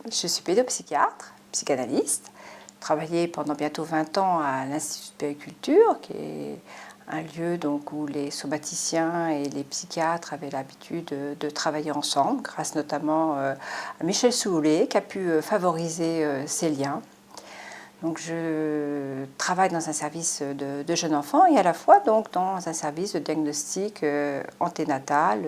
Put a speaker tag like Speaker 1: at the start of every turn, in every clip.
Speaker 1: Je suis pédopsychiatre, psychanalyste, travaillé pendant bientôt 20 ans à l'Institut de Puériculture, qui est un lieu donc, où les somaticiens et les psychiatres avaient l'habitude de travailler ensemble, grâce notamment à Michel Souhoulet, qui a pu favoriser ces liens. Donc, je travaille dans un service de jeunes enfants et à la fois donc, dans un service de diagnostic anténatal.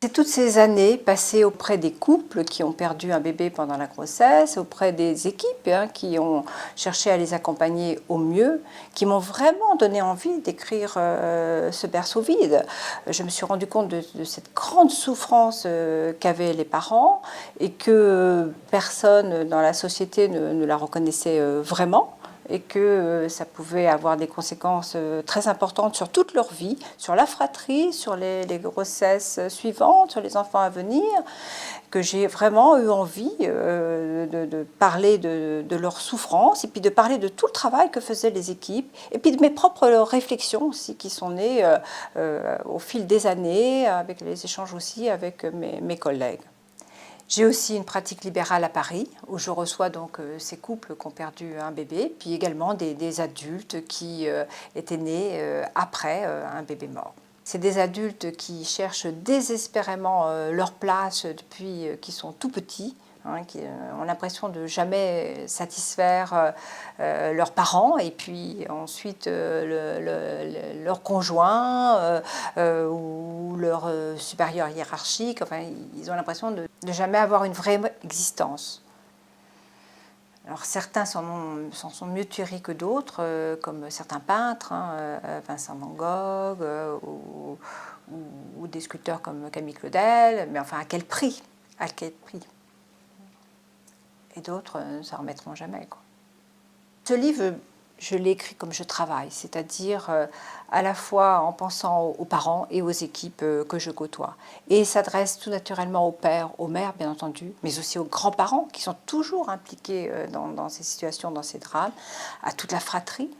Speaker 1: C'est toutes ces années passées auprès des couples qui ont perdu un bébé pendant la grossesse, auprès des équipes qui ont cherché à les accompagner au mieux, qui m'ont vraiment donné envie d'écrire ce berceau vide. Je me suis rendu compte de cette grande souffrance qu'avaient les parents et que personne dans la société ne la reconnaissait vraiment, et que ça pouvait avoir des conséquences très importantes sur toute leur vie, sur la fratrie, sur les grossesses suivantes, sur les enfants à venir, que j'ai vraiment eu envie de parler de leur souffrance et puis de parler de tout le travail que faisaient les équipes et puis de mes propres réflexions aussi qui sont nées au fil des années, avec les échanges aussi avec mes collègues. J'ai aussi une pratique libérale à Paris, où je reçois donc ces couples qui ont perdu un bébé, puis également des adultes qui étaient nés après un bébé mort. C'est des adultes qui cherchent désespérément leur place depuis qu'ils sont tout petits, qui ont l'impression de jamais satisfaire leurs parents et puis ensuite leur conjoint ou leur supérieur hiérarchique. Enfin, ils ont l'impression de jamais avoir une vraie existence. Alors certains s'en sont mieux tirés que d'autres, comme certains peintres, Vincent Van Gogh, ou des sculpteurs comme Camille Claudel, mais enfin à quel prix? À quel prix? Et d'autres ne s'en remettront jamais, quoi. Ce livre, je l'ai écrit comme je travaille, c'est-à-dire à la fois en pensant aux parents et aux équipes que je côtoie. Et il s'adresse tout naturellement aux pères, aux mères bien entendu, mais aussi aux grands-parents qui sont toujours impliqués dans ces situations, dans ces drames, à toute la fratrie,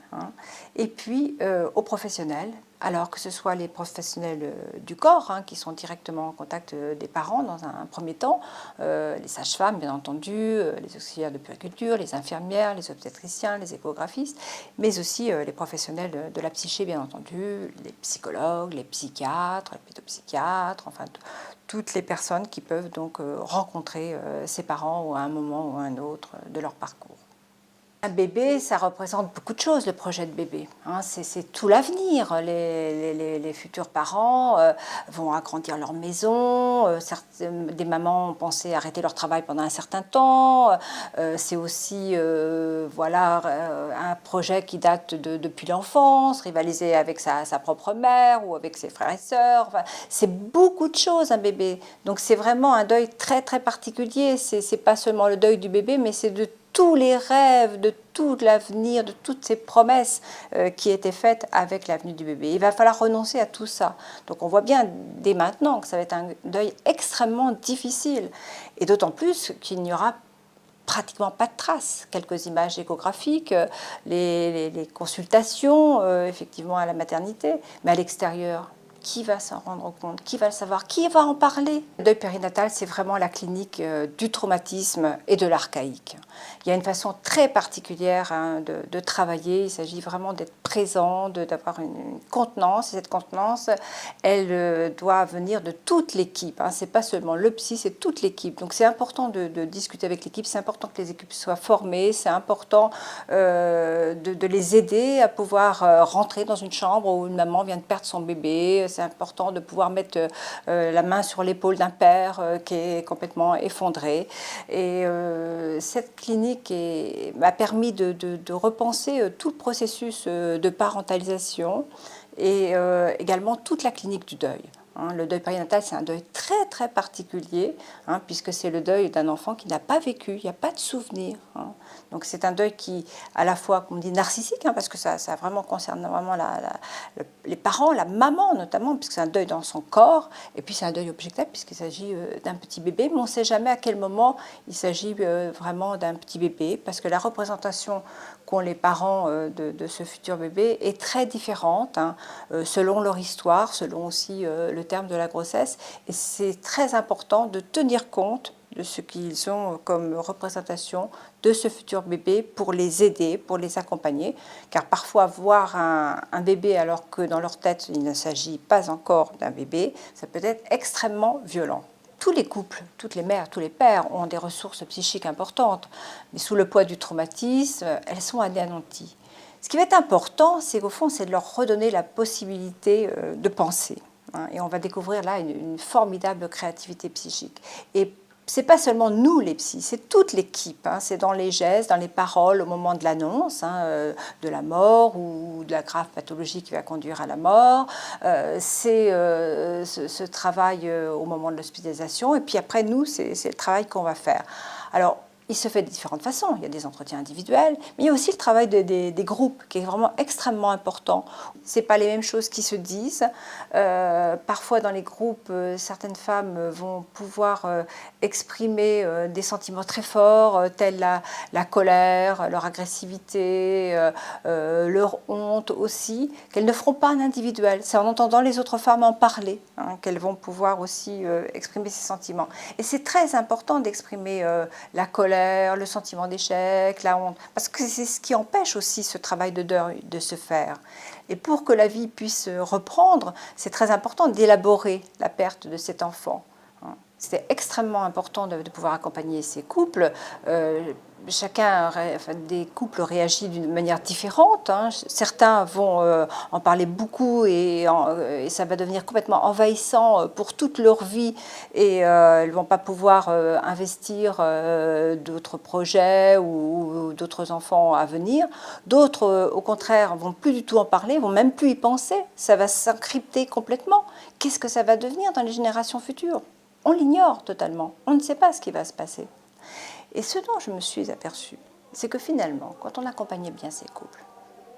Speaker 1: et puis aux professionnels, alors que ce soit les professionnels du corps qui sont directement en contact des parents dans un premier temps, les sages-femmes bien entendu, les auxiliaires de puériculture, les infirmières, les obstétriciens, les échographistes, mais aussi les professionnels de la psyché bien entendu, les psychologues, les psychiatres, les pédopsychiatres, enfin toutes les personnes qui peuvent donc rencontrer ces parents à un moment ou à un autre de leur parcours. Un bébé, ça représente beaucoup de choses, le projet de bébé. C'est tout l'avenir. Les futurs parents vont agrandir leur maison. Des mamans ont pensé arrêter leur travail pendant un certain temps. C'est aussi voilà, un projet qui date depuis l'enfance, rivaliser avec sa propre mère ou avec ses frères et sœurs. Enfin, c'est beaucoup de choses, un bébé. Donc c'est vraiment un deuil très très particulier. C'est pas seulement le deuil du bébé, mais c'est de tous les rêves, de tout l'avenir, de toutes ces promesses qui étaient faites avec l'avenue du bébé. Il va falloir renoncer à tout ça. Donc on voit bien dès maintenant que ça va être un deuil extrêmement difficile. Et d'autant plus qu'il n'y aura pratiquement pas de traces. Quelques images échographiques, les consultations effectivement à la maternité, mais à l'extérieur, qui va s'en rendre compte? Qui va le savoir? Qui va en parler? Le deuil périnatal, c'est vraiment la clinique du traumatisme et de l'archaïque. Il y a une façon très particulière de travailler. Il s'agit vraiment d'être présent, d'avoir une contenance. Et cette contenance, elle doit venir de toute l'équipe. C'est pas seulement le psy, c'est toute l'équipe. Donc c'est important de discuter avec l'équipe. C'est important que les équipes soient formées. C'est important de les aider à pouvoir rentrer dans une chambre où une maman vient de perdre son bébé. C'est important de pouvoir mettre la main sur l'épaule d'un père qui est complètement effondré. Et cette clinique m'a permis de repenser tout le processus de parentalisation et également toute la clinique du deuil. Le deuil périnatal, c'est un deuil très très particulier, puisque c'est le deuil d'un enfant qui n'a pas vécu, il n'y a pas de souvenir. Donc c'est un deuil qui, à la fois, comme on dit, narcissique, parce que ça vraiment concerne vraiment les parents, la maman notamment, puisque c'est un deuil dans son corps, et puis c'est un deuil objectif, puisqu'il s'agit d'un petit bébé, mais on ne sait jamais à quel moment il s'agit vraiment d'un petit bébé, parce que la représentation qu'ont les parents de ce futur bébé est très différente, selon leur histoire, selon aussi le terme de la grossesse, et c'est très important de tenir compte de ce qu'ils ont comme représentation de ce futur bébé pour les aider, pour les accompagner. Car parfois, voir un bébé alors que dans leur tête, il ne s'agit pas encore d'un bébé, ça peut être extrêmement violent. Tous les couples, toutes les mères, tous les pères ont des ressources psychiques importantes, mais sous le poids du traumatisme, elles sont anéanties. Ce qui va être important, c'est qu'au fond, c'est de leur redonner la possibilité de penser. Et on va découvrir là une formidable créativité psychique. Et ce n'est pas seulement nous les psys, c'est toute l'équipe. C'est dans les gestes, dans les paroles au moment de l'annonce de la mort ou de la grave pathologie qui va conduire à la mort. C'est ce travail au moment de l'hospitalisation. Et puis après, nous, c'est le travail qu'on va faire. Alors, il se fait de différentes façons. Il y a des entretiens individuels, mais il y a aussi le travail des groupes qui est vraiment extrêmement important. Ce n'est pas les mêmes choses qui se disent. Parfois, dans les groupes, certaines femmes vont pouvoir exprimer des sentiments très forts, tels la colère, leur agressivité, leur honte aussi, qu'elles ne feront pas en individuel. C'est en entendant les autres femmes en parler qu'elles vont pouvoir aussi exprimer ces sentiments. Et c'est très important d'exprimer la colère, le sentiment d'échec, la honte, parce que c'est ce qui empêche aussi ce travail de deuil de se faire. Et pour que la vie puisse reprendre, c'est très important d'élaborer la perte de cet enfant. C'est extrêmement important de pouvoir accompagner ces couples. Des couples réagissent d'une manière différente. Certains vont en parler beaucoup et ça va devenir complètement envahissant pour toute leur vie et ils ne vont pas pouvoir investir d'autres projets ou d'autres enfants à venir. D'autres, au contraire, vont plus du tout en parler, vont même plus y penser. Ça va s'encrypter complètement. Qu'est-ce que ça va devenir dans les générations futures ? On l'ignore totalement. On ne sait pas ce qui va se passer. Et ce dont je me suis aperçue, c'est que finalement, quand on accompagnait bien ces couples,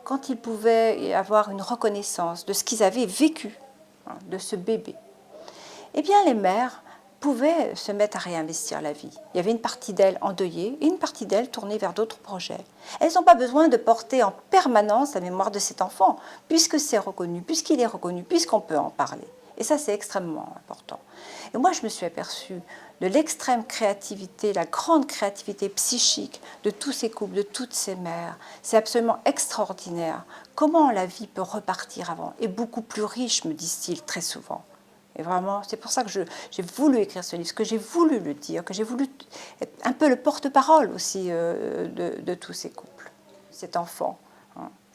Speaker 1: quand ils pouvaient y avoir une reconnaissance de ce qu'ils avaient vécu, de ce bébé, eh bien les mères pouvaient se mettre à réinvestir la vie. Il y avait une partie d'elles endeuillée et une partie d'elles tournée vers d'autres projets. Elles n'ont pas besoin de porter en permanence la mémoire de cet enfant, puisque c'est reconnu, puisqu'il est reconnu, puisqu'on peut en parler. Et ça, c'est extrêmement important. Et moi, je me suis aperçue de l'extrême créativité, la grande créativité psychique de tous ces couples, de toutes ces mères. C'est absolument extraordinaire. Comment la vie peut repartir avant et beaucoup plus riche, me disent-ils très souvent. Et vraiment, c'est pour ça que j'ai voulu écrire ce livre, que j'ai voulu le dire, que j'ai voulu être un peu le porte-parole aussi de tous ces couples. Cet enfant,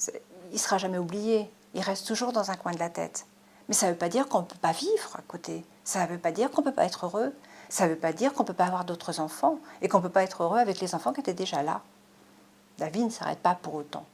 Speaker 1: il ne sera jamais oublié, il reste toujours dans un coin de la tête. Mais ça ne veut pas dire qu'on ne peut pas vivre à côté. Ça ne veut pas dire qu'on ne peut pas être heureux. Ça ne veut pas dire qu'on ne peut pas avoir d'autres enfants et qu'on ne peut pas être heureux avec les enfants qui étaient déjà là. La vie ne s'arrête pas pour autant.